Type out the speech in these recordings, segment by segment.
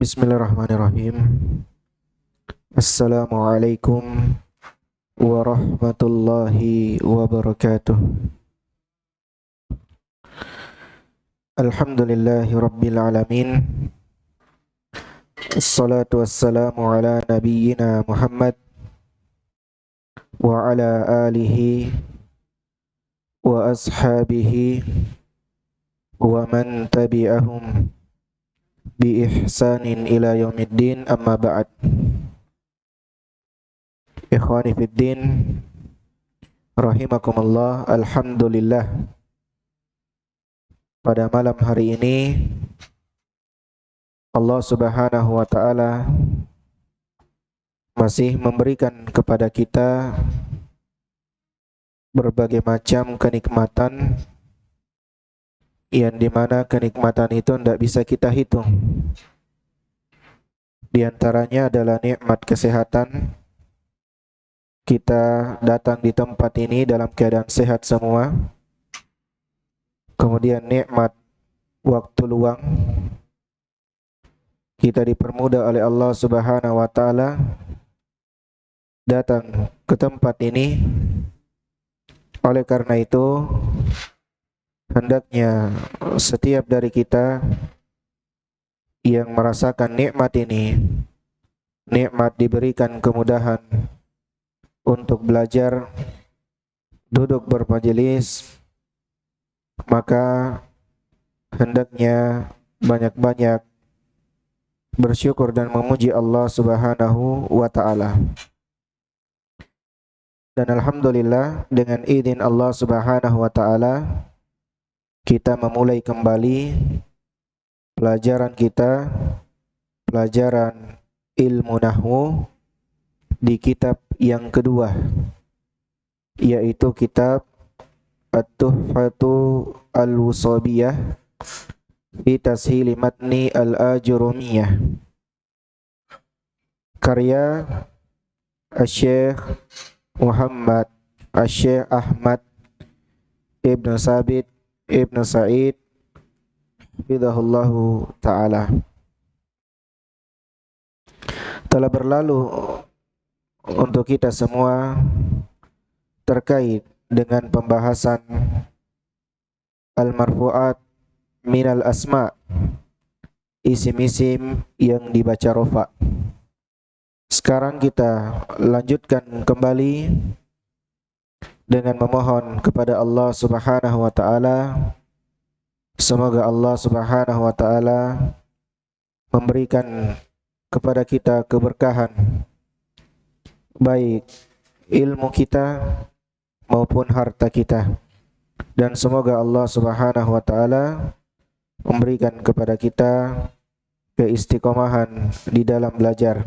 Bismillahirrahmanirrahim. Assalamualaikum warahmatullahi wabarakatuh. Alhamdulillahi rabbil alamin. Assalatu wassalamu ala nabiyyina Muhammad wa ala alihi wa ashabihi wa man tabi'ahum bi ihsanin ila yaumiddin, amma ba'd. Ikhwani fid din, rahimakumullah. Alhamdulillah, pada malam hari ini Allah Subhanahu wa taala masih memberikan kepada kita berbagai macam kenikmatan, yang dimana kenikmatan itu tidak bisa kita hitung. Di antaranya adalah nikmat kesehatan. Kita datang di tempat ini dalam keadaan sehat semua. Kemudian nikmat waktu luang. Kita dipermudah oleh Allah Subhanahu wa taala datang ke tempat ini. Oleh karena itu, hendaknya setiap dari kita yang merasakan nikmat ini, nikmat diberikan kemudahan untuk belajar, duduk bermajelis, maka hendaknya banyak-banyak bersyukur dan memuji Allah Subhanahu wa taala. Dan alhamdulillah, dengan izin Allah Subhanahu wa taala, kita memulai kembali pelajaran kita, pelajaran ilmu nahwu di kitab yang kedua, yaitu kitab At-Tuhfatu Al-Wusabiyah fi Tashili Matni Al-Ajurumiyah, karya Syekh Muhammad Syekh Ahmad Ibn Sabit Ibn Sa'id hafizahullahu ta'ala. Telah berlalu untuk kita semua terkait dengan pembahasan al-marfu'at minal asma', isim-isim yang dibaca rofa. Sekarang kita lanjutkan kembali dengan memohon kepada Allah Subhanahu wa taala, semoga Allah Subhanahu wa taala memberikan kepada kita keberkahan, baik ilmu kita maupun harta kita, dan semoga Allah Subhanahu wa taala memberikan kepada kita keistiqomahan di dalam belajar.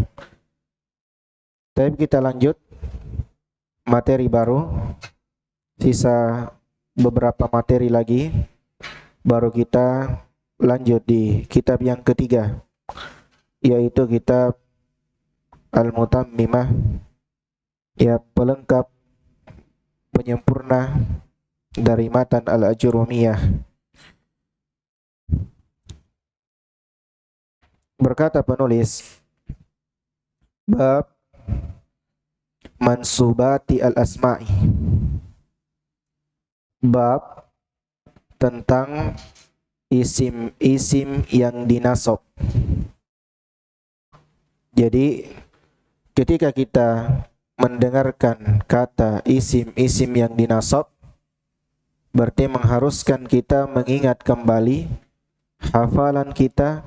Tapi kita lanjut materi baru, sisa beberapa materi lagi, baru kita lanjut di kitab yang ketiga, yaitu kitab Al-Mutammimah, ya, pelengkap, penyempurna dari matan Al-Ajurumiyah. Berkata penulis, bab mansubati al-asma'i, bab tentang isim-isim yang dinasab. Jadi ketika kita mendengarkan kata isim-isim yang dinasab, berarti mengharuskan kita mengingat kembali hafalan kita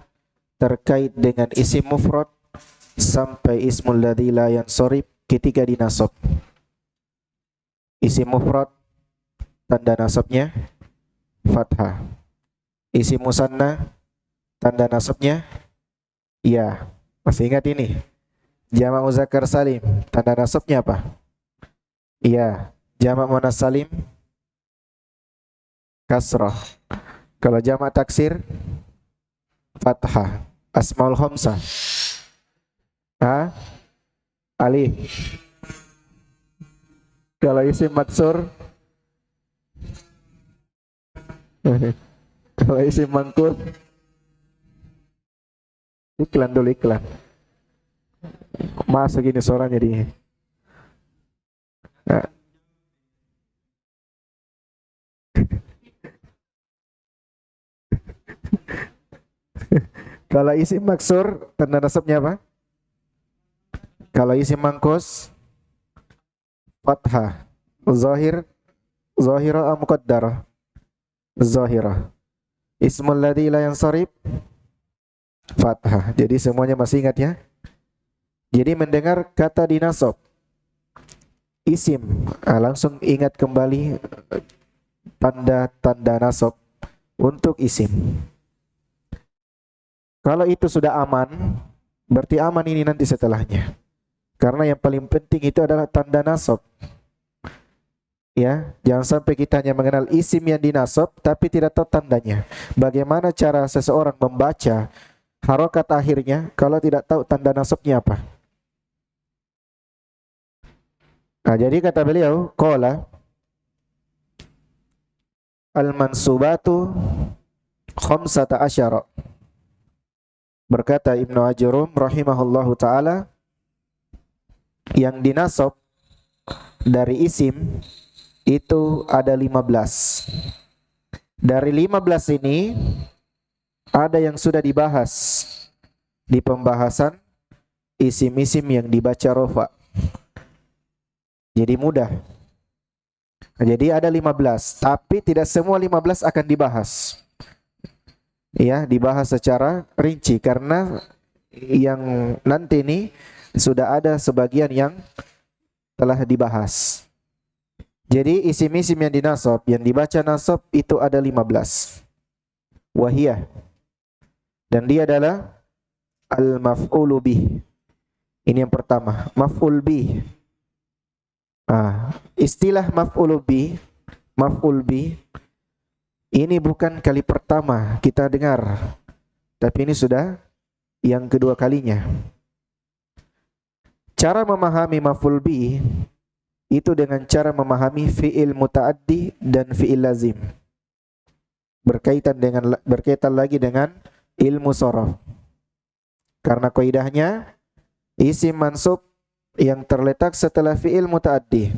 terkait dengan isim mufrad sampai ismul ladzi la yansarif ketika dinasab. Isim mufrad tanda nasabnya fathah. Isim musanna tanda nasabnya ya. Masih ingat ini? Jamak muzakkar salim tanda nasabnya apa? Iya. Jamak muannas salim kasrah. Kalau jamak taksir fathah. Asmaul khamsah alif. Kalau isim maksur, kalau isim mangkut Iklan dulu, iklan. Masa gini suaranya di. Nah, kalau isim maksur tanda nasabnya apa? Kalau isim mangkus fathah. Zahir, zahira am muqaddarah? Zahirah. Ismul ladzi la yansarif fathah. Jadi semuanya masih ingat ya? Jadi mendengar kata dinasab isim, langsung ingat kembali tanda-tanda nasab untuk isim. Kalau itu sudah aman, berarti aman ini nanti setelahnya. Karena yang paling penting itu adalah tanda nasab. Ya, jangan sampai kita hanya mengenal isim yang dinasab tapi tidak tahu tandanya. Bagaimana cara seseorang membaca harokat akhirnya kalau tidak tahu tanda nasabnya apa? Nah, jadi kata beliau, qala al-mansubatu khamsata asyara. Berkata Ibnu Ajurum rahimahullahu taala, yang dinasab dari isim itu ada 15. Dari 15 ini ada yang sudah dibahas di pembahasan isim-isim yang dibaca rofa. Jadi mudah. Jadi ada 15, tapi tidak semua 15 akan dibahas. Ya, dibahas secara rinci karena yang nanti ini sudah ada sebagian yang telah dibahas. Jadi isim-isim yang dinasab, yang dibaca nasab itu ada 15. Wahiyah. Dan dia adalah al-maf'ulu bih. Ini yang pertama, maf'ul bih. Istilah maf'ul bih ini bukan kali pertama kita dengar, tapi ini sudah yang kedua kalinya. Cara memahami maf'ul bih itu dengan cara memahami fi'il muta'addi dan fi'il lazim. Berkaitan lagi dengan ilmu sharaf. Karena kaidahnya isim mansub yang terletak setelah fi'il muta'addi,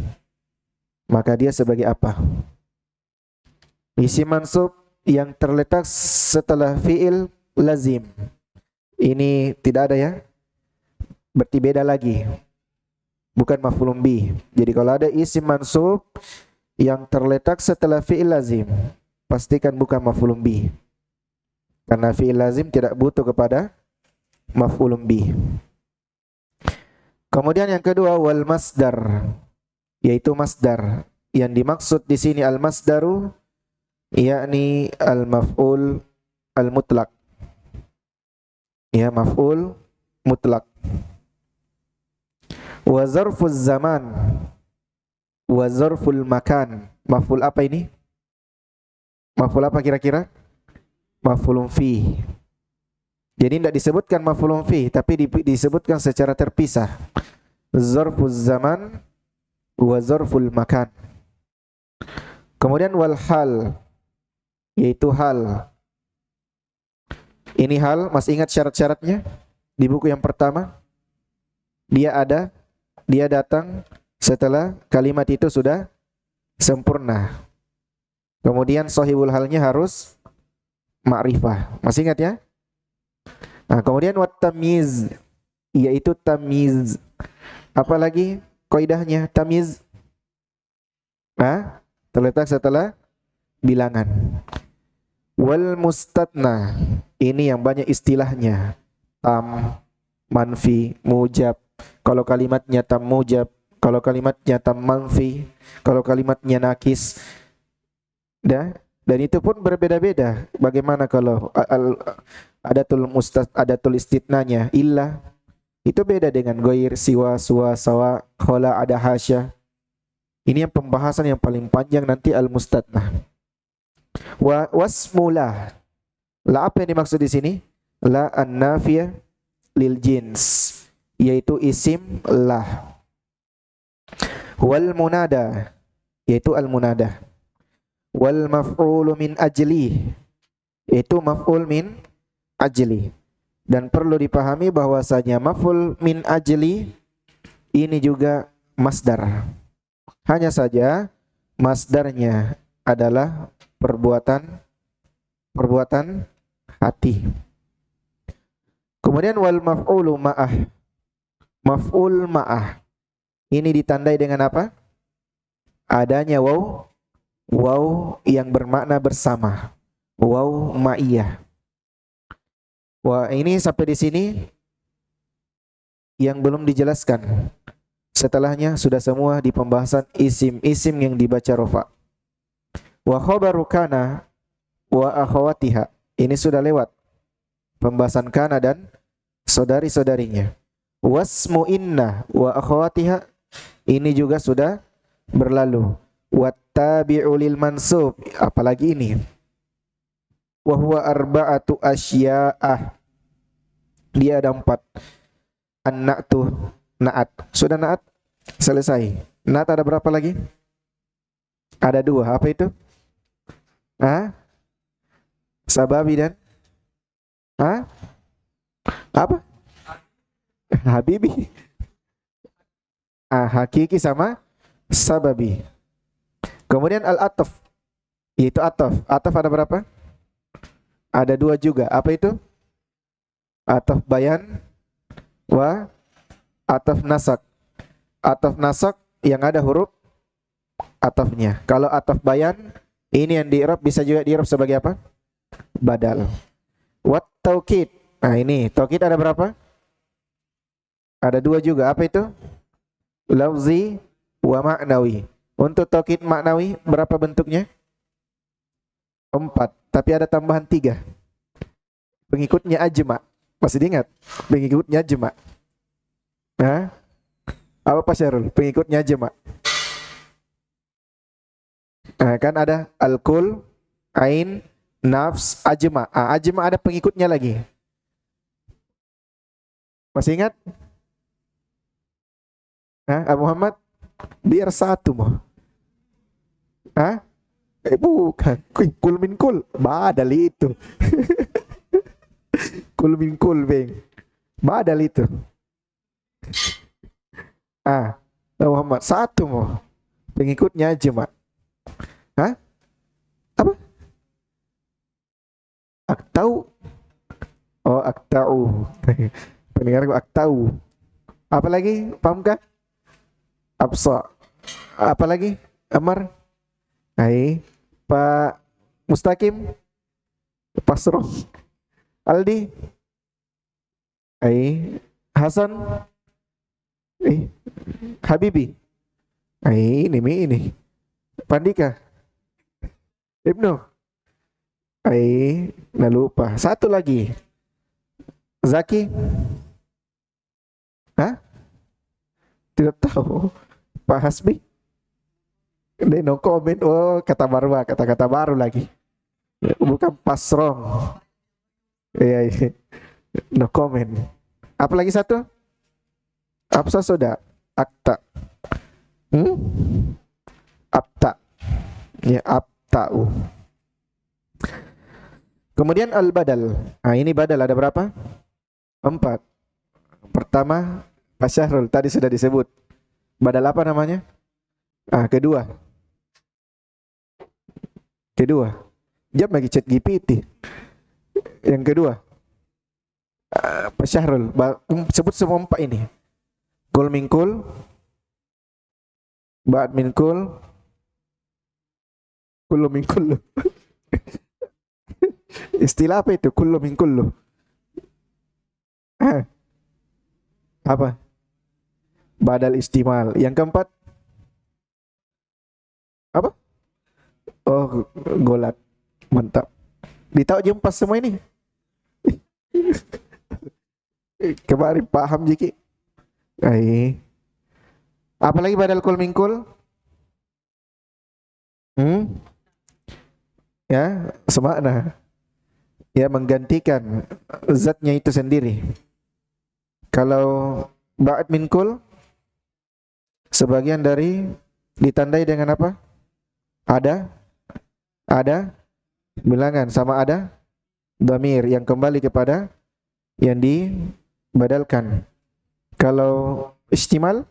maka dia sebagai apa? Isim mansub yang terletak setelah fi'il lazim, ini tidak ada ya, berarti beda lagi, bukan maf'ulun bih. Jadi kalau ada isim mansub yang terletak setelah fi'il lazim, pastikan bukan maf'ulun bih, karena fi'il lazim tidak butuh kepada maf'ulun bih. Kemudian yang kedua, wal masdar, yaitu masdar. Yang dimaksud di sini al masdaru yakni al maf'ul al mutlak. Ya, maf'ul mutlak. Wa zarfuz zaman wa zarful makan. Maf'ul apa ini? Maf'ul apa kira-kira? Maf'ulun fi. Jadi tidak disebutkan maf'ulun fi, tapi disebutkan secara terpisah. Zarfuz zaman wa zarful makan. Kemudian wal hal, yaitu hal. Ini hal, masih ingat syarat-syaratnya? Di buku yang pertama, dia datang setelah kalimat itu sudah sempurna. Kemudian sahibul halnya harus ma'rifah. Masih ingat ya? Nah, kemudian wat tamyiz, yaitu tamyiz. Apalagi kaidahnya tamyiz? Terletak setelah bilangan. Wal mustatna, ini yang banyak istilahnya. Tam, manfi, mujab. Kalau kalimatnya tam mujab, kalau kalimatnya tam manfi, kalau kalimatnya nakis. Dan itu pun berbeda-beda. Bagaimana kalau adatul istitnanya illa, itu beda dengan goir, siwa, suwa, sawa, khola, ada hasya. Ini yang pembahasan yang paling panjang nanti al-mustatnah. Wasmula. La apa yang dimaksud di sini? La an-nafiyah lil jins, yaitu isim lah. Wal munada, yaitu al-munada. Wal maf'ulu min ajli, yaitu maf'ul min ajli. Dan perlu dipahami bahwasanya maf'ul min ajli ini juga masdar. Hanya saja masdarnya adalah perbuatan hati. Kemudian wal maf'ulu ma'ah. Maf'ul ma'ah. Ini ditandai dengan apa? Adanya waw. Waw yang bermakna bersama. Waw ma'iyah. Wah, ini sampai di sini yang belum dijelaskan. Setelahnya sudah semua di pembahasan isim-isim yang dibaca rofa. Wa khabaru kana wa akhawatiha. Ini sudah lewat. Pembahasan kana dan saudari-saudarinya. Wasmu inna wa akhawatiha. Ini juga sudah berlalu. Wattabi'u lil mansub. Apalagi ini. Wa huwa arba'atu asya'ah. Dia ada 4. An-na'tu, na'at. Sudah na'at? Selesai. Na'at ada berapa lagi? Ada 2. Apa itu? Sababi dan apa? Habibi. Hakiki sama sababi. Kemudian al-ataf, yaitu ataf. Ataf ada berapa? Ada 2 juga. Apa itu? Ataf bayan wa ataf nasak. Ataf nasak yang ada huruf atafnya. Kalau ataf bayan, ini yang di-i'rab bisa juga di-i'rab sebagai apa? Badal. Wat taukid. Nah ini, taukid ada berapa? Ada 2 juga. Apa itu? Lafzi wa ma'nawi. Untuk taukid maknawi berapa bentuknya? 4. Tapi ada tambahan 3. Pengikutnya ajma. Masih diingat? Pengikutnya ajma. Apa Pak Syarul? Pengikutnya ajma. Kan ada al-kul, ain, nafs, ajma. Ajma ada pengikutnya lagi. Masih ingat? Abu Muhammad? Biar 1 mau. Bukan. Kul min kul. Badal itu. Kul min kul, Bang. Badal itu. Abu Muhammad 1 mau. Pengikutnya ajma. Apa? Aktau. Oh, aktau. Pendengarku aktau. Apa lagi? Paham kah? Absa. Apa lagi? Amar. Pak Mustaqim. Pasro. Aldi. Hasan. Habibi. Ini. Pandika. Ibnu. Nah lupa. 1 lagi. Zaki. Tidak tahu. Pak Hasbi. Dia no comment. Oh, kata-kata baru lagi. Bukan pasrong. Iya. No comment. Apa lagi 1? Absa sudah. Akta. Abta. Ya, abta'u. Kemudian al-badal. Ini badal ada berapa? 4. Pertama, Pak Syahrul tadi sudah disebut. Badal apa namanya? Kedua. Jawab lagi chat GPT. Yang kedua. Pak Syahrul, sebut semua 4 ini. Kul min kul, ba'd min kul, kullu min kullu. Istilah apa itu? Kullu min kullu. Apa? Badal istimal. Yang keempat? Apa? Oh, golat. Mantap. Ditahu jempas semua ini. Kemarin paham Jiki. Apalagi badal kul min kul? Ya, semakna. Ya, menggantikan zatnya itu sendiri. Kalau ba'd min kul, sebagian dari ditandai dengan apa? Ada bilangan sama ada dhamir yang kembali kepada yang dibadalkan. Kalau istimal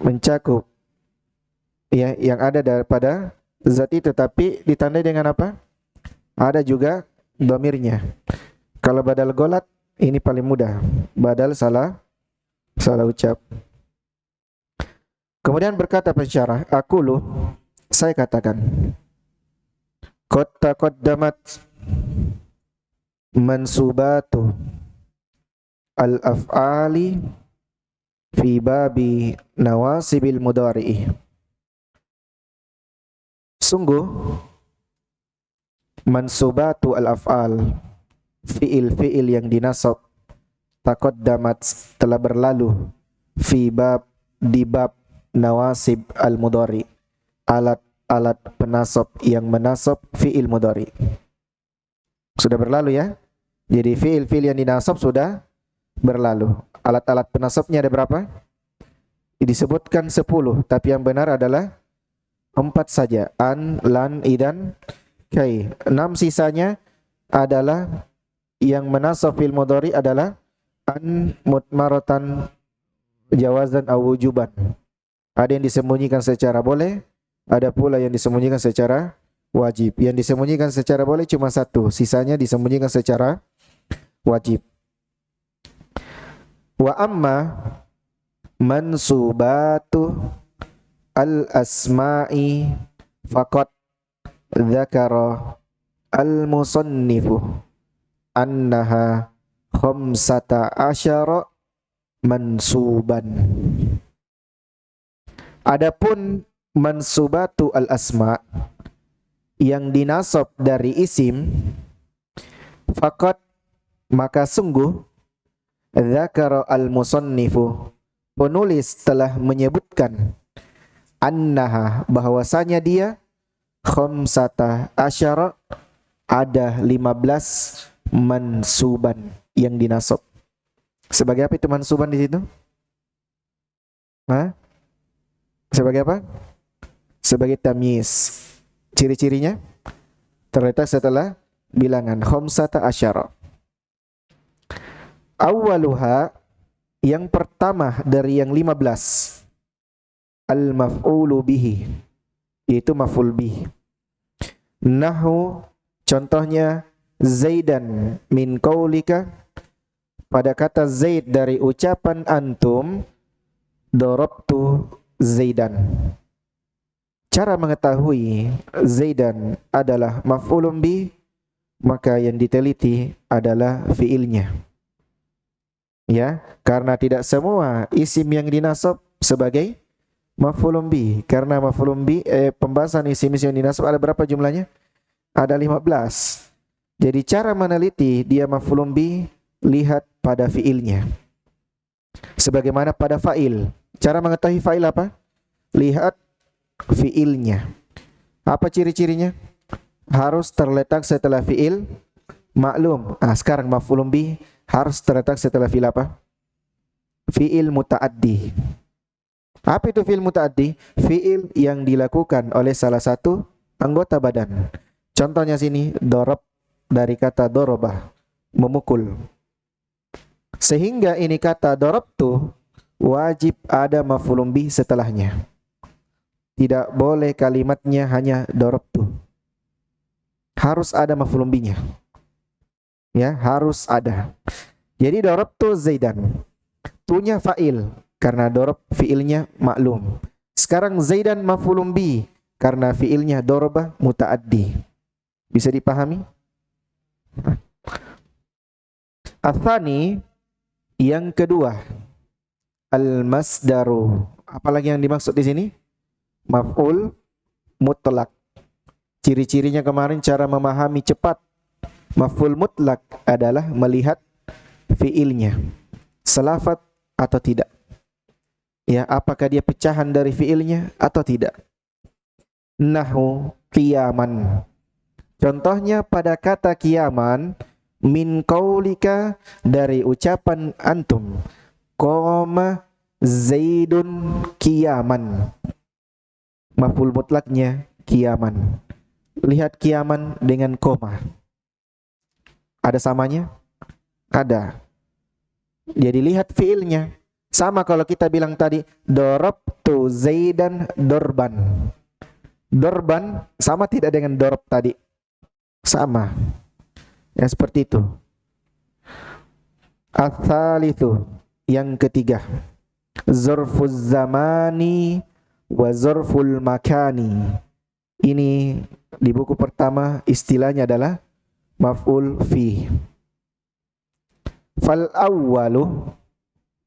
mencakup ya yang ada daripada zat itu, tapi ditandai dengan apa? Ada juga dhamirnya. Kalau badal golat ini paling mudah. Badal salah ucap. Kemudian berkata pensyarah, aqulu, saya katakan, qad taqaddamat mansubatu al-af'ali fi babi nawasibil mudhari'i. Sungguh mansubatu al-af'al, fiil-fiil yang dinasab, taqaddamat telah berlalu, di bab nawasib al-mudhari, alat-alat penasab yang menasab fiil mudhari. Sudah berlalu ya. Jadi fiil-fiil yang dinasab sudah berlalu. Alat-alat penasabnya ada berapa? Disebutkan 10, tapi yang benar adalah 4 saja. An, lan, idan, kai. 6 sisanya adalah yang menasab fiil mudhari adalah an, mutmaratan, jawazan, aw wujuban. Ada yang disembunyikan secara boleh, ada pula yang disembunyikan secara wajib. Yang disembunyikan secara boleh cuma 1, sisanya disembunyikan secara wajib. Wa amma mansubatu al-asma'i faqad dzakara al-musannifu annaha khamsata asyara mansuban. Adapun mansubatu al-asma yang dinasab dari isim, faqad maka sungguh, dzakara al-musannifu penulis telah menyebutkan, annaha bahwasanya dia, khamsata asyara ada 15 mansuban yang dinasab. Sebagai apa itu mansuban di situ? Hah? Sebagai apa? Sebagai tamyiz. Ciri-cirinya terletak setelah bilangan khamsata asyara. Awwaluha, yang pertama dari yang 15, al-maf'ulu bihi, yaitu maf'ul bihi. Nahu, contohnya, Zaidan min qaulika, pada kata Zaid dari ucapan antum, darabtu Zaidan. Cara mengetahui Zaidan adalah maf'ulun bi, maka yang diteliti adalah fiilnya. Ya, karena tidak semua isim yang dinasab sebagai maf'ulun bi. Karena maf'ulun bi, pembahasan isim-isim yang dinasab ada berapa jumlahnya? Ada 15. Jadi cara meneliti dia maf'ulun bi, lihat pada fiilnya. Sebagaimana pada fa'il. Cara mengetahui fa'il apa? Lihat fiilnya. Apa ciri-cirinya? Harus terletak setelah fiil maklum. Sekarang maf'ulun bi harus terletak setelah fiil apa? Fiil muta'addi. Apa itu fiil muta'addi? Fiil yang dilakukan oleh salah satu anggota badan. Contohnya sini, dorob dari kata dorobah, memukul. Sehingga ini kata dorobtu wajib ada maf'ulun bi setelahnya. Tidak boleh kalimatnya hanya darabtu. Harus ada maf'ulun binya. Ya, harus ada. Jadi darabtu Zaidan. Tunya fa'il karena darab fiilnya maklum. Sekarang Zaidan maf'ulun bi karena fiilnya daraba muta'addi. Bisa dipahami? Atsani, yang kedua, al-masdaru. Apalagi yang dimaksud di sini? Maf'ul mutlak. Ciri-cirinya kemarin cara memahami cepat. Maf'ul mutlak adalah melihat fiilnya, selafat atau tidak. Ya, apakah dia pecahan dari fiilnya atau tidak. Nahu qiyaman. Contohnya pada kata qiyaman, min qaulika dari ucapan antum, qama Zaidun qiyaman. Maf'ul mutlaknya qiyaman. Lihat qiyaman dengan koma. Ada samanya? Ada. Jadi lihat fiilnya. Sama kalau kita bilang tadi darabtu Zaidan dorban. Dorban sama tidak dengan dorob tadi? Sama. Ya seperti itu. Ats-tsalitsu, yang ketiga. Zarfuz zamani wa zarful makani. Ini di buku pertama istilahnya adalah maf'ul fi. Fal awwalu,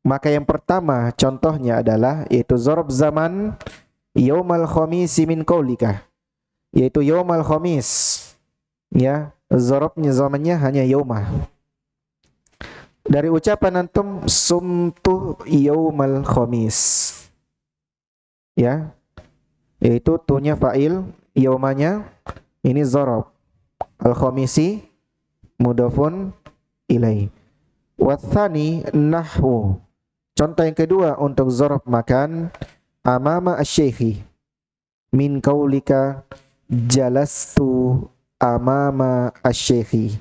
maka yang pertama contohnya adalah yaitu zarf zaman yaumal khamisi min qaulika, yaitu yaumal khamis. Ya, zarfnya zamannya hanya yauma. Dari ucapan antum sumtu yaumal khamis. Ya, yaitu tunya fa'il, yaumanya ini zarf. Al-khamisi mudhafun ilaih. Wathani nahwu. Contoh yang kedua untuk zarf makan amama asy-syaikhi min qaulika jalastu amama asy-syaikhi.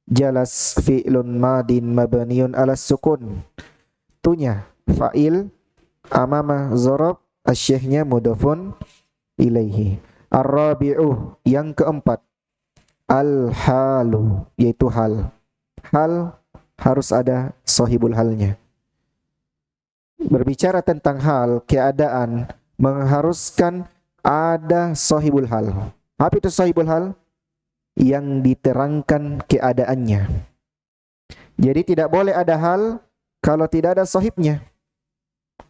Jalas fi'lun madin mabniun ala sukun. Tunya fa'il, amama zarf, asy-syaikhnya mudhafun ilaihi. Ar-rabi'u, yang keempat, al-halu, yaitu hal. Hal harus ada sahibul halnya. Berbicara tentang hal, keadaan, mengharuskan ada sahibul hal. Apa itu sahibul hal? Yang diterangkan keadaannya. Jadi tidak boleh ada hal kalau tidak ada sahibnya.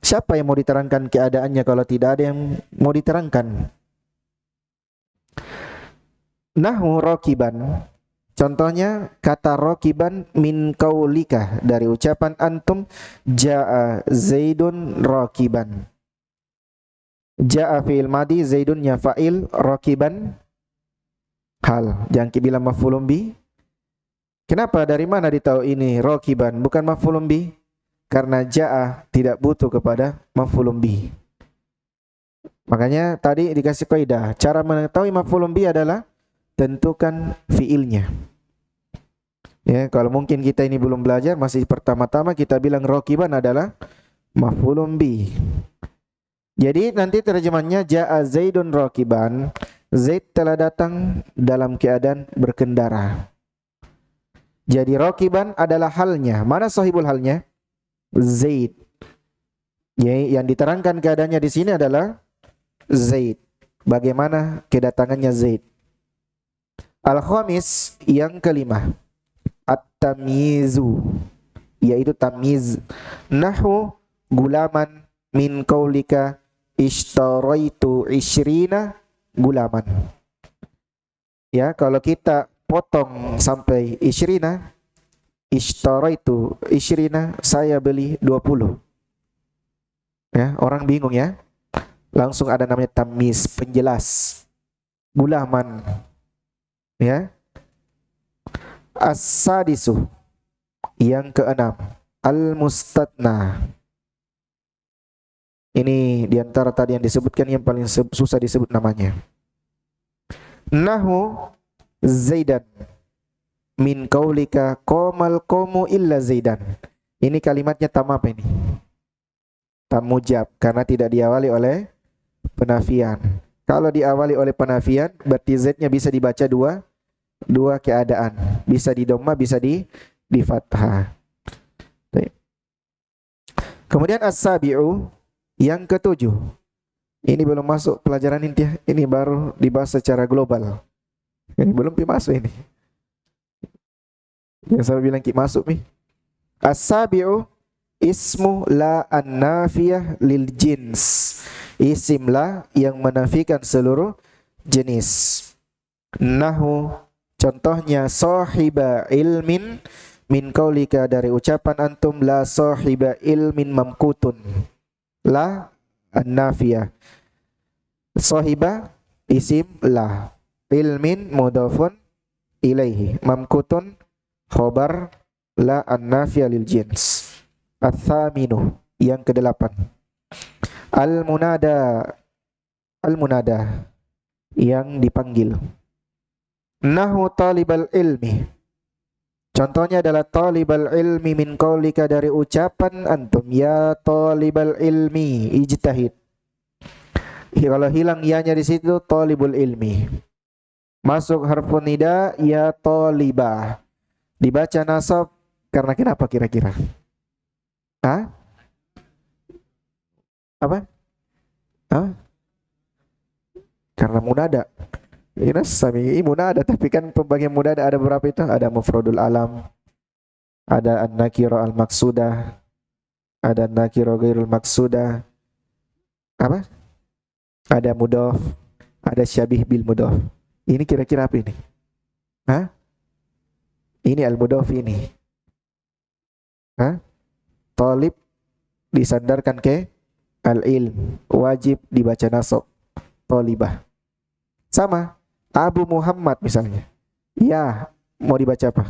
Siapa yang mau diterangkan keadaannya kalau tidak ada yang mau diterangkan? Nahwu rakiban. Contohnya kata rakiban min qaulika, dari ucapan antum jaa Zaidun rakiban. Jaa fi'il madi, Zaidunnya fa'il, rakiban hal. Jangan bilang maf'ulun bi. Kenapa? Dari mana ditahu ini rakiban bukan maf'ulun bi? Karena jaa tidak butuh kepada maf'ulun bi. Makanya tadi dikasih kaidah, cara mengetahui maf'ulun bi adalah tentukan fiilnya. Ya, kalau mungkin kita ini belum belajar, masih pertama-tama kita bilang rakiban adalah maf'ulun bi. Jadi nanti terjemahnya jaa Zaidun rakiban, Zaid telah datang dalam keadaan berkendara. Jadi rakiban adalah halnya. Mana sahibul halnya? Zaid. Ya, yang diterangkan keadaannya di sini adalah Zaid. Bagaimana kedatangannya Zaid? Al-khamis, yang kelima, at-tamyizu, yaitu tamyiz. Nahwu gulaman min qaulika ishtaraitu 20 gulaman. Ya, kalau kita potong sampai 20, ishtaraitu 20, saya beli 20. Ya, orang bingung ya. Langsung ada namanya tamyiz, penjelas. Gulaman. Ya. As-sadisu, yang keenam, al-mustatna. Ini diantara tadi yang disebutkan yang paling susah disebut namanya. Nahu Zaidan min qaulika qamal qaumu illa Zaidan. Ini kalimatnya tam apa ini? Tam mujab, karena tidak diawali oleh penafian. Kalau diawali oleh penafian, berarti Z-nya bisa dibaca dua keadaan. Bisa di dhamma, bisa di fathah. Kemudian as-sabi'u, yang ketujuh. Ini belum masuk pelajaran inti, ini baru dibahas secara global. Ini belum masuk ini. Yang saya bilang masuk nih. As-sabi'u ismu la an-nafiyah lil jins. Isim la yang menafikan seluruh jenis. Nahu, contohnya sahiba ilmin min qaulika, dari ucapan antum la sahiba ilmin mamkutun. La an-nafiyah. Sahiba isim la, ilmin mudhafun ilaihi, mamkutun khobar la an-nafiyah lil jins. Ats-tsaminu, yang kedelapan, al-munada. Al-munada, yang dipanggil. Nahu talibal ilmi. Contohnya adalah talibal ilmi min qaulika, dari ucapan antum, ya talibal ilmi ijtahid. Kalau hilang ya-nya di situ, talibul ilmi. Masuk harfun nida, ya talibah. Dibaca nasab karena kenapa kira-kira? Hah? Apa? Hah? Karena munada. Ini sami munada, tapi kan pembagian munada ada berapa itu? Ada mufradul alam, ada an-nakira al-maqsudah, ada an-nakira ghairul maqsudah. Apa? Ada mudhaf, ada syabih bil mudhaf. Ini kira-kira apa ini? Hah? Ini al-mudhaf ini. Hah? Talib disandarkan ke al-ilm, wajib dibaca nasab. Talibah. Sama. Abu Muhammad misalnya. Ya, mau dibaca apa?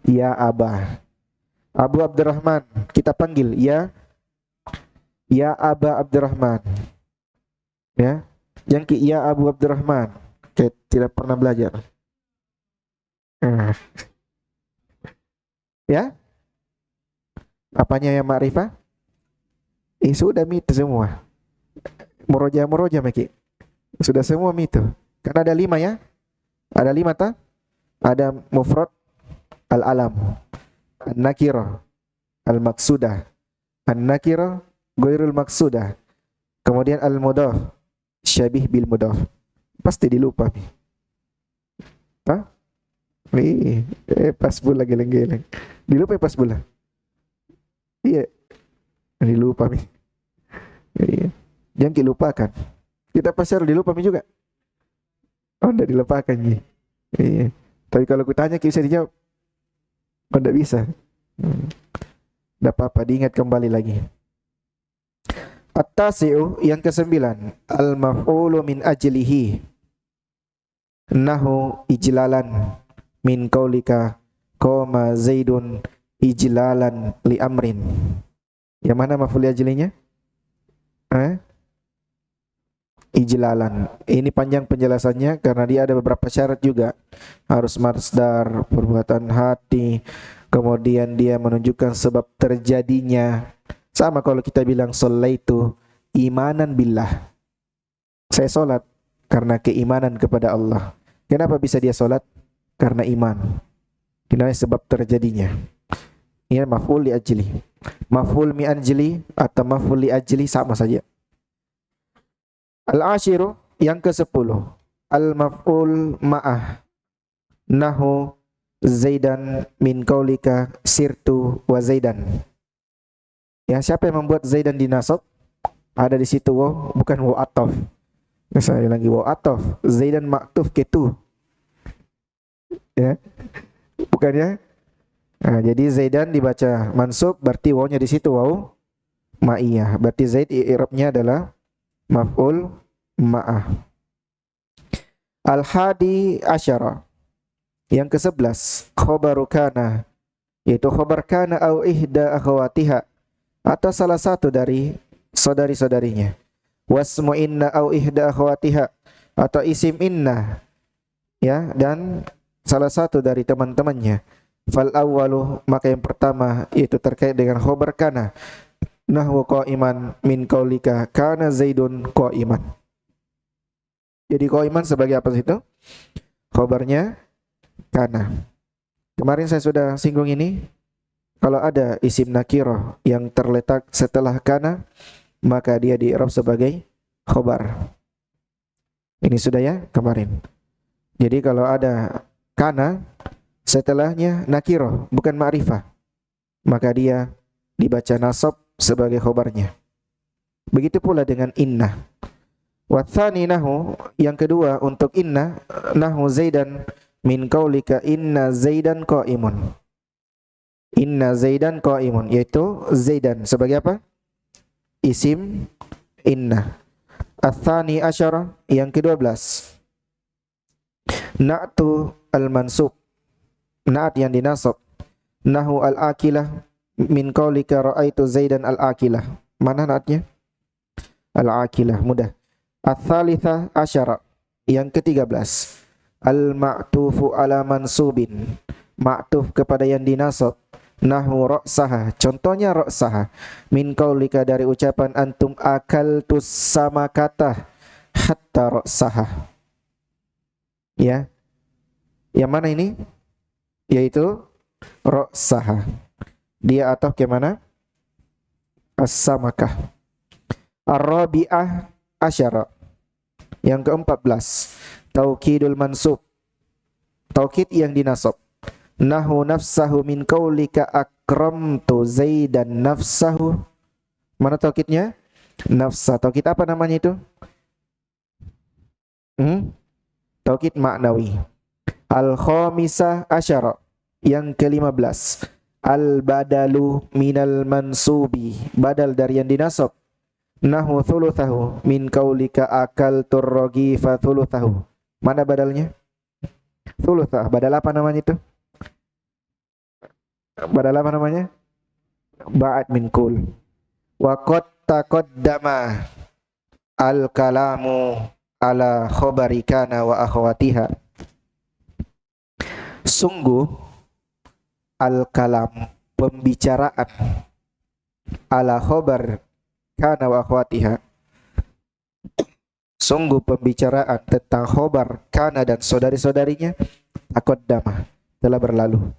Ya Abah. Abu Abdurrahman, kita panggil ya, ya Aba Abdurrahman. Ya, yang ya Abu Abdurrahman. Kayak tidak pernah belajar. Ya, apanya yang ma'rifah? Sudah mitu semua. Muroja Meki. Sudah semua mitu. Karena ada 5 ya. Ada 5 tak? Ada mufrad al-alam, an-nakirah, al-maqsudah, an-nakirah ghairul maqsudah, kemudian al-mudhaf, syabih bil mudhaf. Pasti dilupa nih. Hah? Pas pula geleng-geleng. Dilupa pas pula. Iya. Dilupa nih. Iya. Jangan dilupakan. Kita pasti harus dilupa juga. Oh, enggak dilupakan nih. Iya. Tapi kalau kutanya bisa dijawab. Oh, enggak bisa. Enggak apa-apa, diingat kembali lagi. At-tasi'u, yang ke-9, al-maf'ulu min ajlihi. Nahu ijlalan min qaulika qama Zaidun ijlalan li amrin. Yang mana maf'ul ajlinya? Ijlalan. Ini panjang penjelasannya karena dia ada beberapa syarat juga. Harus masdar, perbuatan hati, kemudian dia menunjukkan sebab terjadinya. Sama kalau kita bilang shallaitu imanan billah. Saya sholat karena keimanan kepada Allah. Kenapa bisa dia sholat? Karena iman. Ini sebab terjadinya. Ini maf'ul li ajli. Maf'ul mi ajli atau maf'ul li ajli sama saja. Al-ashiru, yang ke-10, al-maf'ul ma'ah. Nahu Zaidan min qaulika sirtu wa Zaidan. Ya, siapa yang membuat Zaidan dinasab? Ada di situ waw, bukan waw ataf. Saya lagi waw ataf. Zaidan maktuf ke tu. Ya. Bukan ya? Nah, jadi Zaidan dibaca mansub, berarti wawnya di situ waw ma'iyah. Berarti Zaid i'rabnya adalah maf'ul ma'ah. Al-hadi asyara, yang ke-11, khobaru kana, yaitu khobar kana au ihda akhawatiha, atau salah satu dari saudari-saudarinya. Wasmu inna au ihda akhawatiha, atau isim inna, ya, dan salah satu dari teman-temannya. Fal awwalu, maka yang pertama yaitu terkait dengan khobar kana. Nahwu qa'iman min qaulika kana Zaidun qa'iman. Jadi qa'iman sebagai apa itu? Khabarnya kana. Kemarin saya sudah singgung ini. Kalau ada isim nakirah yang terletak setelah kana, maka dia di-i'rab sebagai khabar. Ini sudah ya kemarin. Jadi kalau ada kana setelahnya nakirah, bukan ma'rifah, maka dia dibaca nasab sebagai khobarnya. Begitu pula dengan inna. Wathani nahu, yang kedua untuk inna, nahu Zaidan min qaulika inna Zaidan qaimun. Inna Zaidan qaimun, yaitu Zaidan sebagai apa? Isim inna. Athani asyara, yang ke-12, na'tu al-mansub, na'at yang dinasab. Nahu al-akilah min qaulika ra'aitu Zaidan al-akilah. Mana naatnya? Al-akilah, mudah. Ats-tsalitsa asyara, yang ke-13, al-ma'tufu ala mansubin. ma'tuf kepada yang dinasab. Nahwu ra'saha, contohnya ra'saha. Min qaulika, dari ucapan antum akaltus samakata hatta ra'saha. Ya, yang mana ini? Yaitu ra'saha. Dia atau ke mana? As-samakah. Ar-rabi'ah asyara, yang ke-14, taukidul mansub, taukid yang dinasab. Nahu nafsahu min qaulika akramtu zaidan nafsahu. Mana taukidnya? Nafsa. Taukid apa namanya itu? Taukid maknawi. Al-khamisah asyara, yang ke-15, al-badalu minal mansubi, badal dari yang dinasab. Nahu thuluthahu min qaulika akaltur ragifa thuluthahu. Mana badalnya? Thuluthah. Badal apa namanya itu? Badal apa namanya? Ba'ad min kul. Wa qad taqaddama al-kalamu ala khabari kana wa akhwatiha. Sungguh al-kalam, pembicaraan, ala khabar kana wa akhwatiha, sungguh pembicaraan tentang khobar kana dan saudari-saudarinya, taqaddama, telah berlalu.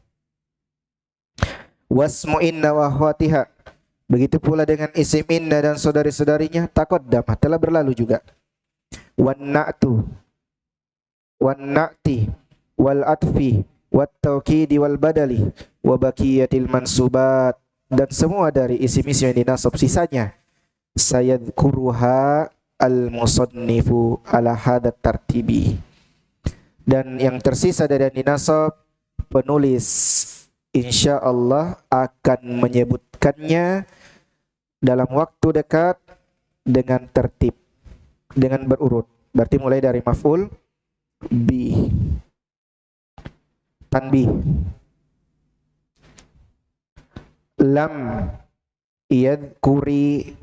Wasmu inna wa akhwatiha, begitu pula dengan isim inna dan saudari-saudarinya, taqaddama, telah berlalu juga. Wan na'tu, wan na'ti, wal atfi, wat tawkidi wal badali, wa baqiyatil mansubat, dan semua dari isim-isim yang dinasab sisanya, sayadkuruha al-musannifu ala hadat tartibi, dan yang tersisa dari yang dinasab, penulis insyaallah akan menyebutkannya dalam waktu dekat dengan tertib, dengan berurut. Berarti mulai dari maf'ul bi. Tanbih. Lam yadhkuri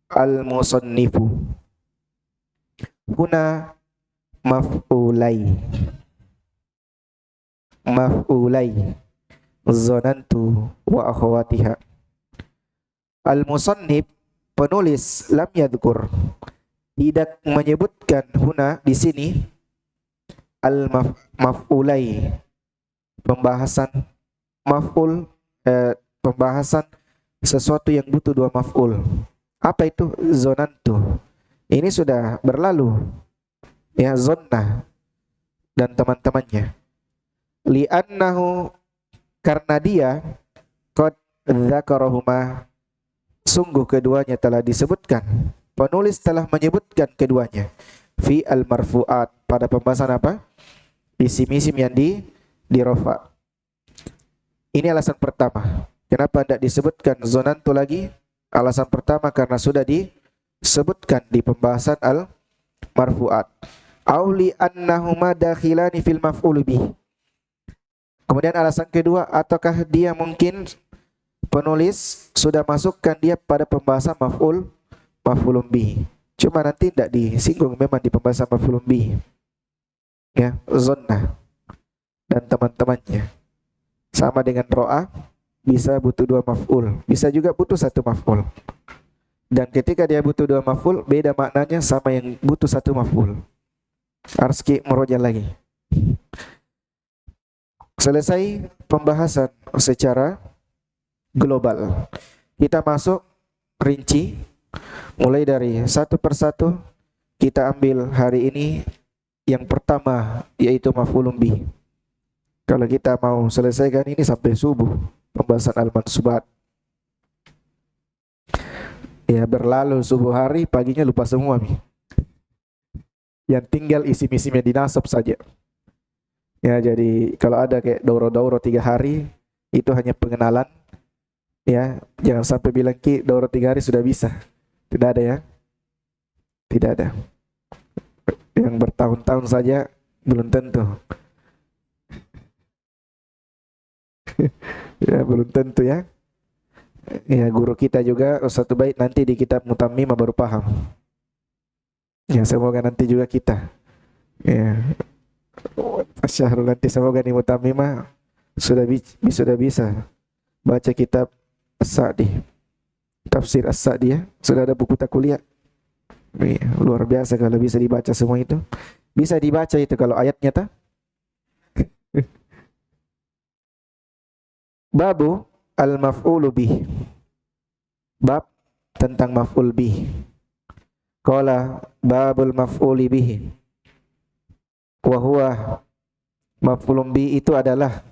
al-musannifu. Huna maf'ulai. Maf'ulai. Zonantu wa akhawatiha. Al-musannif, penulis, lam yadhkur, tidak menyebutkan huna di sini al-maf'ulai, pembahasan maf'ul, pembahasan sesuatu yang butuh dua maf'ul. Apa itu? Zonantu. Ini sudah berlalu. Ya, zonna dan teman-temannya. Li'annahu, karena dia, qad dzakarahuma, sungguh keduanya telah disebutkan. Penulis telah menyebutkan keduanya. Fi al-marfu'at, pada pembahasan apa? Isim-isim yang dirofa. Ini alasan pertama. Kenapa tidak disebutkan zonantu lagi? Alasan pertama karena sudah disebutkan di pembahasan al-marfu'at. Auli annahuma dakhilani fil maf'ul bih. Kemudian alasan kedua, ataukah dia mungkin penulis sudah masukkan dia pada pembahasan maf'ulun bih. Cuma nanti tidak disinggung memang di pembahasan maf'ulun bih. Ya, zonna dan teman-temannya. Sama dengan ro'a, bisa butuh dua maf'ul, bisa juga butuh satu maf'ul. Dan ketika dia butuh dua maf'ul, beda maknanya sama yang butuh satu maf'ul. Harus meroja lagi. Selesai pembahasan secara global. Kita masuk rinci, mulai dari satu persatu. Kita ambil hari ini yang pertama, yaitu maf'ulun bih. Kalau kita mau selesaikan ini sampai subuh, pembahasan al-mansubat. Ya, berlalu subuh hari, paginya lupa semua nih. Yang tinggal isim-isim yang dinasab saja. Ya, jadi kalau ada kayak dauro-dauro 3 hari, itu hanya pengenalan. Ya, jangan sampai bilang ki dauro 3 hari sudah bisa. Tidak ada ya. Tidak ada. Yang bertahun-tahun saja belum tentu. Ya, belum tentu ya. Ya, guru kita juga Ustaz Baik nanti di kitab Mutammimah baru paham. Ya, semoga nanti juga kita. Ya. Syahrul nanti semoga di Mutammimah sudah bisa baca kitab As-Sa'di, tafsir As-Sa'di ya. Sudah ada buku takuliah. Luar biasa kalau bisa dibaca semua itu. Bisa dibaca itu kalau ayatnya ta. Babu al-maf'ulu bih. Bab tentang maf'ul bih. Qala babul maf'uli bih. Wa huwa maf'ulun bih itu adalah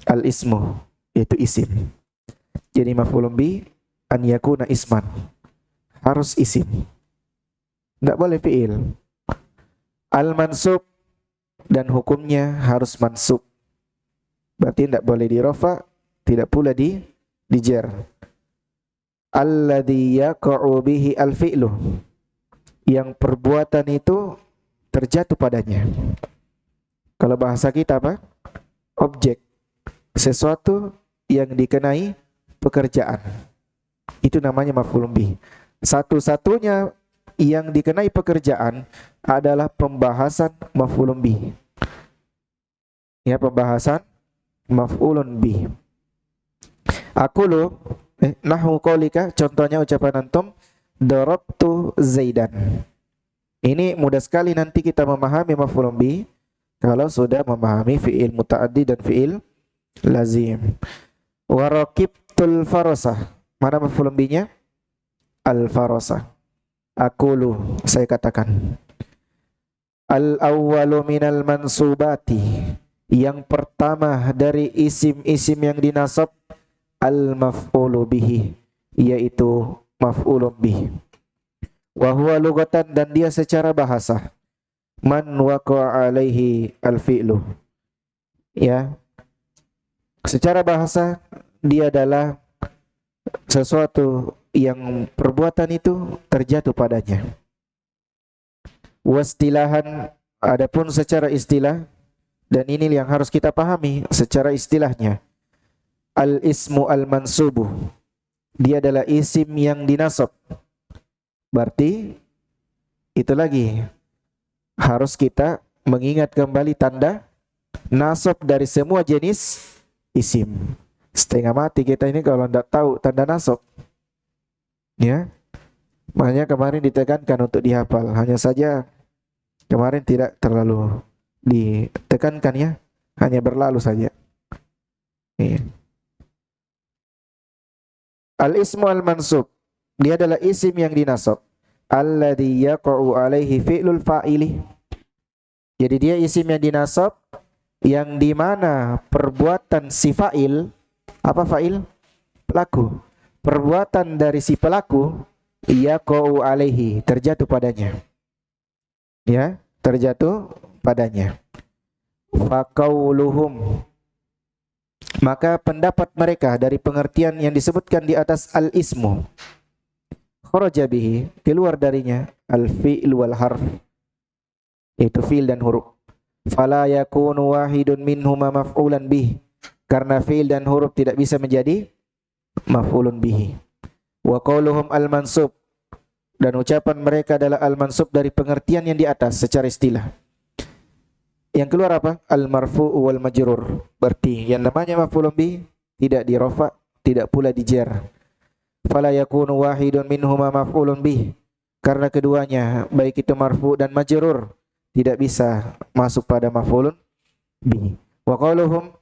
al-ismu, yaitu isim. Jadi maf'ulun bih an yakuna isman. Harus isim. Tidak boleh fi'il. Al-mansub dan hukumnya harus mansub. Berarti tidak boleh dirofa, tidak pula dijar. Alladhi yaqa'u bihi al-fi'lu. Yang perbuatan itu terjatuh padanya. Kalau bahasa kita apa? Objek. Sesuatu yang dikenai pekerjaan. Itu namanya maf'ulun bih. Satu-satunya yang dikenai pekerjaan adalah pembahasan maf'ulun bih. Ya, pembahasan maf'ulun bih. Aqulu nahwu qaulika, contohnya ucapan antum darabtu Zaidan. Ini mudah sekali nanti kita memahami maf'ulun bih kalau sudah memahami fi'il muta'addi dan fi'il lazim. Wa raqibtul farasa. Mana maf'ulun bihnya? Al-farasa. Aqulu, saya katakan. Al-awwalu minal mansubati. Yang pertama dari isim-isim yang dinasab al-maf'ulu bihi, yaitu maf'ulun bih. Wa huwa lugatan, dan dia secara bahasa man waqa'a alaihi al-fi'lu. Ya. Secara bahasa dia adalah sesuatu yang perbuatan itu terjatuh padanya. Wastilahan, adapun secara istilah, dan ini yang harus kita pahami secara istilahnya. Al-ismu al-mansubu, dia adalah isim yang dinasab. Berarti itu lagi harus kita mengingat kembali tanda nasab dari semua jenis isim. Setengah mati kita ini kalau tidak tahu tanda nasab. Ya, makanya kemarin ditekankan untuk dihafal. Hanya saja kemarin tidak terlalu ditekankan ya, hanya berlalu saja. Ya. Al-ismu al-mansub, dia adalah isim yang dinasab. Alladhi yaqa'u alaihi fi'lul fa'ili. Jadi dia isim yang dinasab yang dimana perbuatan si fa'il, apa fa'il? Pelaku. Perbuatan dari si pelaku yaqa'u alaihi, terjatuh padanya. Ya, terjatuh padanya. Faqauluhum, maka pendapat mereka dari pengertian yang disebutkan di atas al-ismu, kharaja bihi, keluar darinya al-fi'l wal harf, itu fi'il dan huruf. Fala yakunu wahidun minhuma maf'ulan bih, karena fi'il dan huruf tidak bisa menjadi maf'ulun bihi. Wa qauluhum al-mansub, dan ucapan mereka adalah al-mansub dari pengertian yang di atas secara istilah. Yang keluar apa? Al-marfu'u wal majrur. Berarti yang namanya maf'ulun bih tidak dirofa, tidak pula dijar. Fala yakunu wahidun minhuma maf'ulun bih, karena keduanya baik itu marfu dan majrur tidak bisa masuk pada maf'ulun bih. Wa qauluhum,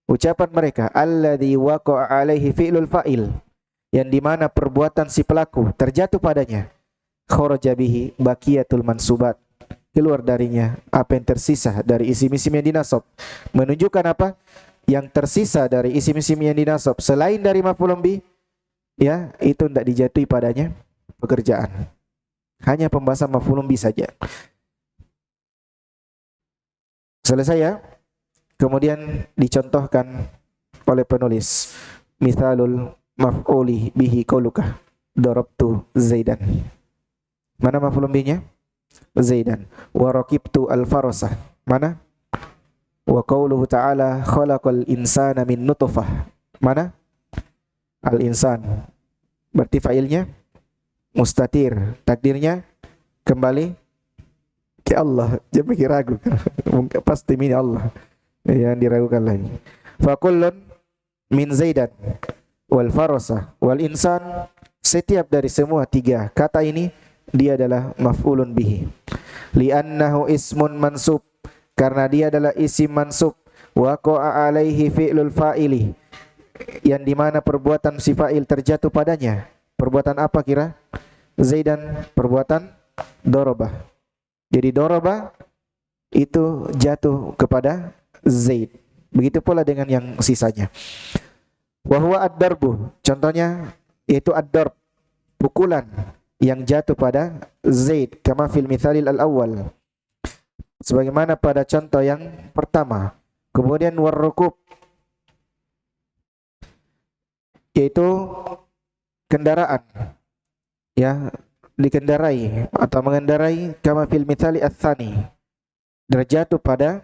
ucapan mereka alladzi waqa'a alaihi fi'lul fa'il, yang dimana perbuatan si pelaku terjatuh padanya, kharaja bihi baqiyatul mansubat, keluar darinya apa yang tersisa dari isim-isim yang dinasab. Menunjukkan apa? Yang tersisa dari isim-isim yang dinasab selain dari maf'ulun bih, ya, itu tidak dijatuhi padanya pekerjaan. Hanya pembahasan maf'ulun bih saja. Selesai ya? Kemudian dicontohkan oleh penulis misalul maf'uli bihi qauluka darabtu Zaidan. Mana maf'ulun bihnya? Zaidan. Wa raqibtu al-farasa. Mana? Wa qauluhu ta'ala khalaqal insana min nutfah. Mana? Al-insan. Berarti fa'ilnya mustatir, takdirnya kembali ke Allah. Jangan mikir ragu. Mungkin pasti ini Allah yang diragukan lagi. Fakullun min Zaidan wal farasa wal insan, setiap dari semua tiga kata ini dia adalah maf'ulun bihi. Li'annahu ismun mansub, karena dia adalah isim mansub. Waqa'a alaihi fi'lul fa'ili, yang dimana perbuatan si fa'il terjatuh padanya. Perbuatan apa kira? Zaidan, perbuatan doroba. Jadi doroba itu jatuh kepada Zaid. Begitu pula dengan yang sisanya. Wa huwa ad-darbu, contohnya yaitu ad-darb, pukulan yang jatuh pada Zaid, kama fil mithalil al-awwal, sebagaimana pada contoh yang pertama. Kemudian warrukub, yaitu kendaraan, ya, dikendarai atau mengendarai, kama fil mithali ats-tsani, terjatuh pada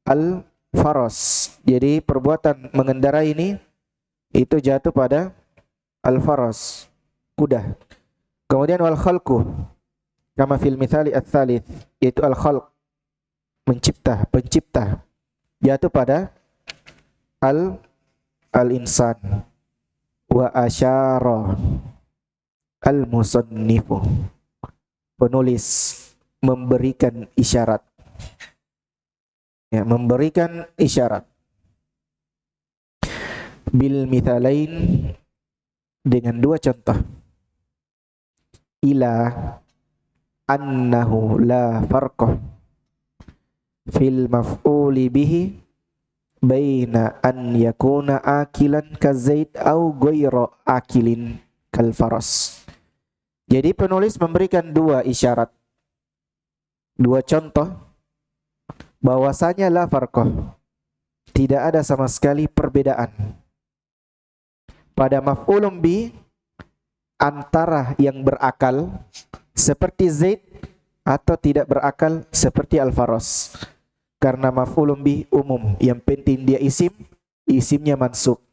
al-faras. Jadi perbuatan mengendarai ini itu jatuh pada al-faras, kuda. Kemudian wal khalqu, kama fil mithali ats-tsalits, yaitu al-khalq, mencipta, pencipta, jatuh pada al-insan. Wa asyara al-musannifu, penulis memberikan isyarat, ya, memberikan isyarat. Bil mithalain, dengan dua contoh. Ila annahu la farqa fil maf'uli bihi baina an yakuna akilan ka Zaid au ghayra akilin kal faras. Jadi penulis memberikan dua isyarat, dua contoh, bahwasanya la farqa, tidak ada sama sekali perbedaan pada maf'ulun bi antara yang berakal seperti Zaid atau tidak berakal seperti al-faras. Karena maf'ulun bi umum, yang penting dia isim, isimnya mansub.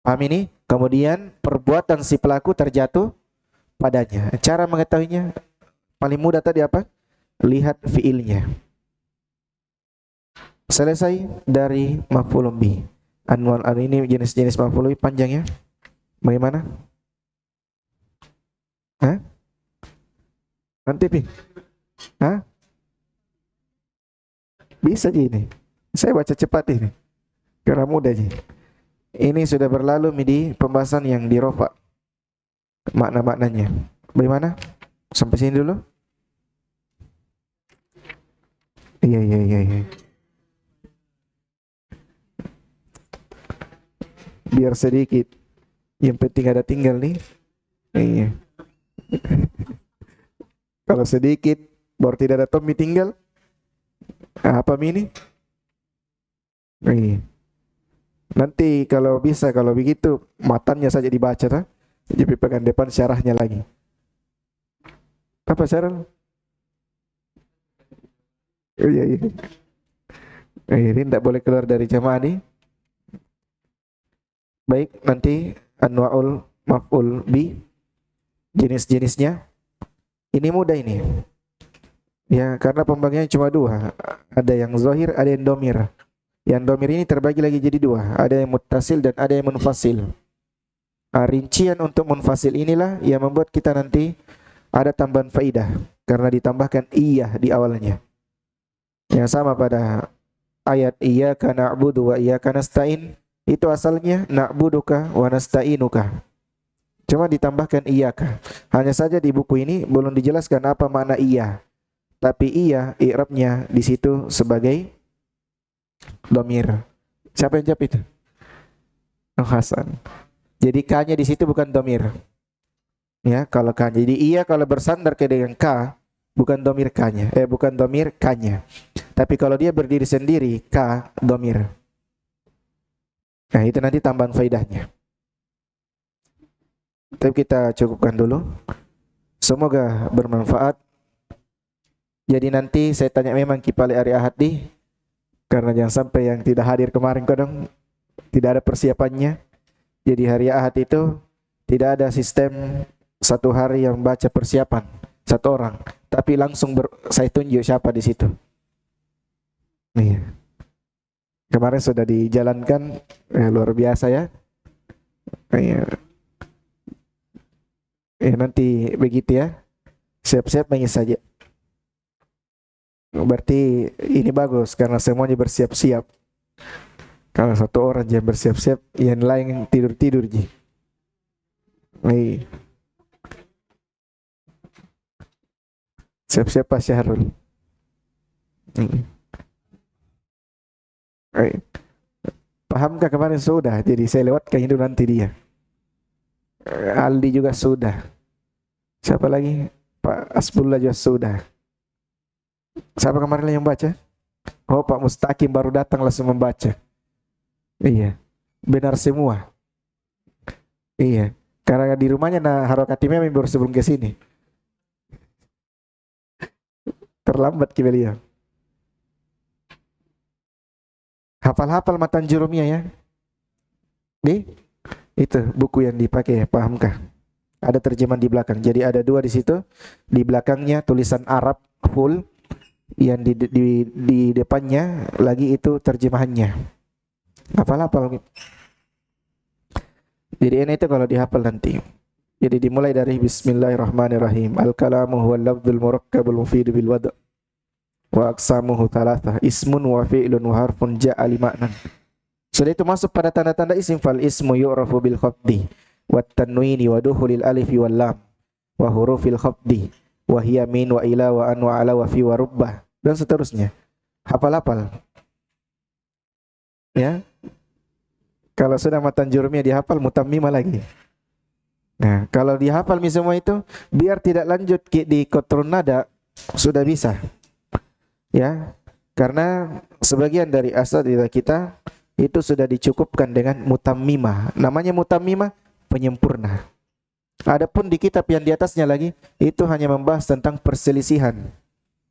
Paham ini? Kemudian perbuatan si pelaku terjatuh padanya. Cara mengetahuinya paling mudah tadi apa? Lihat fiilnya. Selesai dari maf'ulun bi. Anwal ini jenis-jenis maf'ulun bi panjangnya. Bagaimana? Hah? Nanti pi? Hah? Bisa aja ini. Saya baca cepat ini. Karena mudah aja. Ini sudah berlalu di pembahasan yang di rofa. Makna-maknanya. Bagaimana? Sampai sini dulu? Iya. Biar sedikit. Yang penting ada tinggal nih. Iya. Kalau sedikit, baru tidak ada Tommy tinggal. Apa ini? Iya. Nanti kalau bisa, kalau begitu matanya saja dibaca, tak? Jadi pegang depan syarahnya lagi. Apa syarah? Iya. Ini tidak boleh keluar dari jamaah nih. Baik, nanti anwa'ul maf'ul bi, jenis-jenisnya. Ini mudah ini. Ya, karena pembagiannya cuma dua. Ada yang zahir, ada yang domir. Yang domir ini terbagi lagi jadi dua. Ada yang muttasil dan ada yang munfasil. Rincian untuk munfasil inilah yang membuat kita nanti ada tambahan faidah. Karena ditambahkan iya di awalnya. Yang sama pada ayat iyyaka na'budu wa iyyaka nasta'in. Itu asalnya na'buduka wa nasta'inuka. Cuma ditambahkan iyyaka. Hanya saja di buku ini belum dijelaskan apa makna iya. Tapi iya i'rabnya di situ sebagai domir. Siapa yang jawab itu? Oh, Hasan. Jadi K-nya di situ bukan domir. Ya, kalau K. Jadi iya kalau bersandar ke dengan K, bukan domir K-nya. Bukan domir K-nya. Tapi kalau dia berdiri sendiri, K domir. Nah, itu nanti tambahan faedahnya. Tapi kita cukupkan dulu. Semoga bermanfaat. Jadi nanti saya tanya memang kipali hari Ahad di, karena jangan sampai yang tidak hadir kemarin kadang tidak ada persiapannya. Jadi hari Ahad itu tidak ada sistem satu hari yang baca persiapan satu orang, tapi langsung saya tunjuk siapa di situ. Iya. Kemarin sudah dijalankan, luar biasa ya. Ya, nanti begitu ya. Siap-siap nangis saja. Berarti ini bagus karena semuanya bersiap-siap. Kalau satu orang yang bersiap-siap, yang lain tidur-tidur ji. Siap-siap Pak Syahrul. Pahamkah kemarin sudah? Jadi saya lewatkan itu nanti dia. Aldi juga sudah. Siapa lagi? Pak Asbullah juga sudah. Siapa kemarin yang baca? Oh, Pak Mustaqim baru datang langsung membaca. Iya, benar semua. Iya, karena di rumahnya harokatimnya baru sebelum ke sini. Terlambat ke beliau. Hafal-hafal matan jurumiyah ya. Di itu buku yang dipakai, pahamkah? Ada terjemahan di belakang. Jadi ada dua di situ. Di belakangnya tulisan Arab full, yang di depannya lagi itu terjemahannya. Hafal-hafal. Jadi ini itu kalau dihafal nanti. Jadi dimulai dari Bismillahirrahmanirrahim. Al-kalamu huwal lafdzul murakkabul mufidu bil wad' wa aqsamuhu thalathah ismun wa fi'lun wa harfun ja'a li ma'nan. Sudah itu masuk pada tanda-tanda isim. Fal ismu yu'rafu bil khafdi wat tanwini wa dukhulil alifi wal lam wa hurufil khafdi wa hiya min wa ila wa an wa ala wa fi wa rubbah dan seterusnya. Hafal-hafal ya. Kalau sudah matan jurumiyah dihafal, mutammimah lagi. Nah, kalau dihafal semua itu, biar tidak lanjut di kotrun nada, sudah bisa. Ya, karena sebagian dari asatidzah kita itu sudah dicukupkan dengan mutammimah. Namanya mutammimah, penyempurna. Adapun di kitab yang di atasnya lagi, itu hanya membahas tentang perselisihan.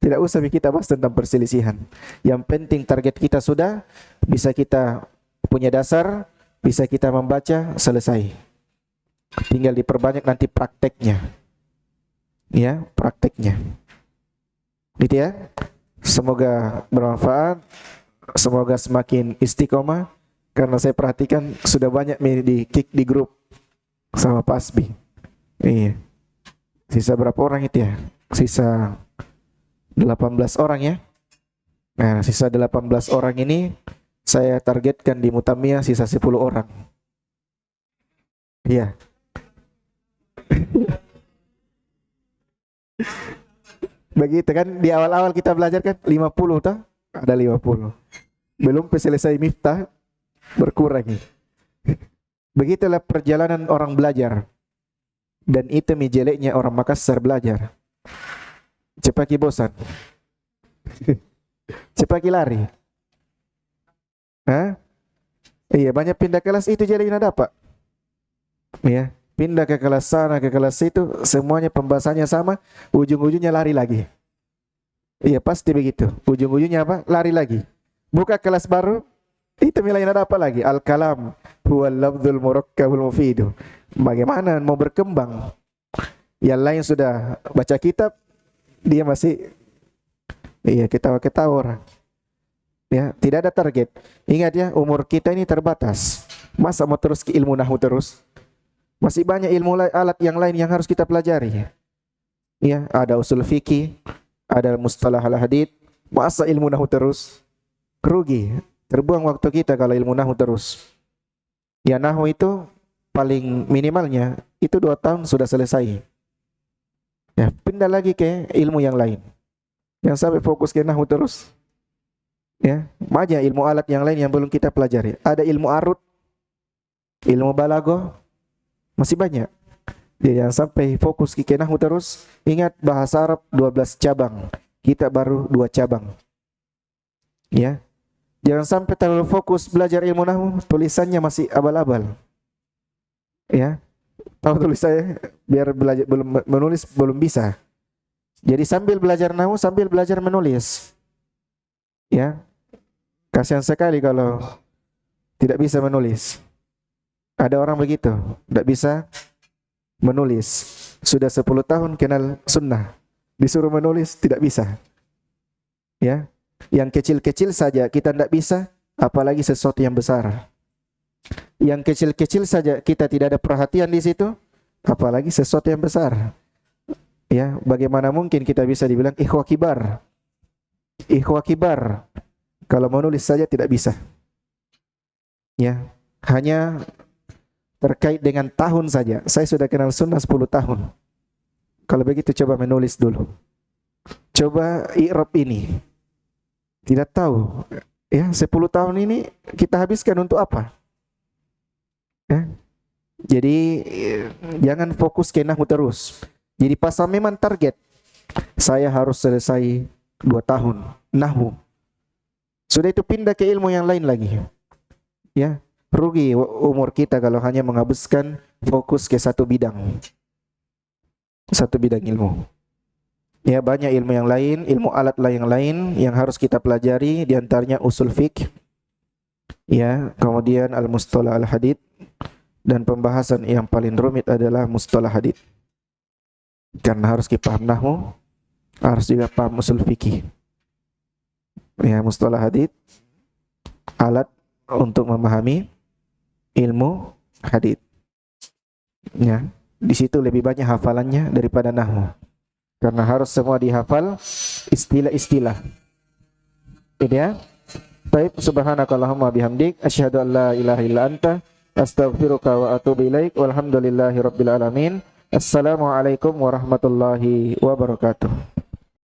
Tidak usah kita bahas tentang perselisihan. Yang penting target kita sudah, bisa kita punya dasar, bisa kita membaca, selesai. Tinggal diperbanyak nanti prakteknya. Ya, prakteknya. Gitu ya. Semoga bermanfaat. Semoga semakin istiqomah. Karena saya perhatikan sudah banyak di kick di grup sama Pak Asbi. Iya. Sisa berapa orang itu ya? Sisa 18 orang ya. Nah, sisa 18 orang ini saya targetkan di Mutamiyah sisa 10 orang. Iya. Begitu kan di awal-awal kita belajar kan 50 toh? Ada 50. Belum selesai miftah berkurang. Begitulah perjalanan orang belajar. Dan itu jeleknya orang Makassar belajar. Cepaki bosan. Cepaki lari. Hah? Iya, banyak pindah kelas itu jadi nggak dapat. Ya, pindah ke kelas sana, ke kelas itu, semuanya pembahasannya sama, ujung-ujungnya lari lagi. Iya, pasti begitu. Ujung-ujungnya apa? Lari lagi. Buka kelas baru, itu nilainya ada apa lagi? Al-kalam huwal lafdzul murakkabul mufidu. Bagaimana mau berkembang? Yang lain sudah baca kitab, dia masih ketawa-ketawa orang. Ya, tidak ada target. Ingat ya, umur kita ini terbatas. Masa mau terus ke ilmu nahwu terus? Masih banyak ilmu alat yang lain yang harus kita pelajari. Ya, ada usul fikih, ada mustalah al-hadits. Masa ilmu nahwu terus? Rugi, terbuang waktu kita kalau ilmu nahwu terus. Ya, nahwu itu paling minimalnya itu 2 tahun sudah selesai. Ya, pindah lagi ke ilmu yang lain. Yang sampai fokus ke nahwu terus. Ya, banyak ilmu alat yang lain yang belum kita pelajari. Ada ilmu arut, ilmu balaghah, masih banyak. Jadi yang sampai fokus ke nahwu terus. Ingat bahasa Arab 12 cabang. Kita baru 2 cabang. Ya. Jangan sampai terlalu fokus belajar ilmu nahwu, tulisannya masih abal-abal. Ya. Tahu tulis saya biar belajar belum menulis belum bisa. Jadi sambil belajar nahwu sambil belajar menulis. Ya. Kasihan sekali kalau tidak bisa menulis. Ada orang begitu, tidak bisa menulis. Sudah 10 tahun kenal sunnah, disuruh menulis tidak bisa. Ya, yang kecil-kecil saja kita tidak bisa, apalagi sesuatu yang besar. Yang kecil-kecil saja kita tidak ada perhatian di situ, apalagi sesuatu yang besar. Ya, bagaimana mungkin kita bisa dibilang ikhwah kibar? Ikhwah kibar kalau menulis saja tidak bisa. Ya, hanya terkait dengan tahun saja. Saya sudah kenal sunnah 10 tahun. Kalau begitu coba menulis dulu. Coba i'rab ini. Tidak tahu. Ya, 10 tahun ini kita habiskan untuk apa? Ya. Jadi jangan fokus ke nahwu terus. Jadi pasal memang target. Saya harus selesai 2 tahun nahwu. Sudah itu pindah ke ilmu yang lain lagi. Ya, rugi umur kita kalau hanya menghabiskan fokus ke satu bidang. Satu bidang ilmu. Ya, banyak ilmu yang lain, ilmu alat yang lain yang harus kita pelajari, di antaranya usul fiqh. Ya, kemudian al-mustalah al-hadits, dan pembahasan yang paling rumit adalah mustalah hadits. Karena harus kita paham nahwu, harus juga paham usul fikih. Ya, mustalah hadits alat untuk memahami ilmu hadits. Ya, di situ lebih banyak hafalannya daripada nahwu. Karena harus semua dihafal istilah-istilah. Ini ya. Baik, subhanakallahumma bihamdik asyhadu an la ilaha illa anta astaghfiruka wa atubu ilaik. Walhamdulillahirabbil alamin. Assalamualaikum warahmatullahi wabarakatuh.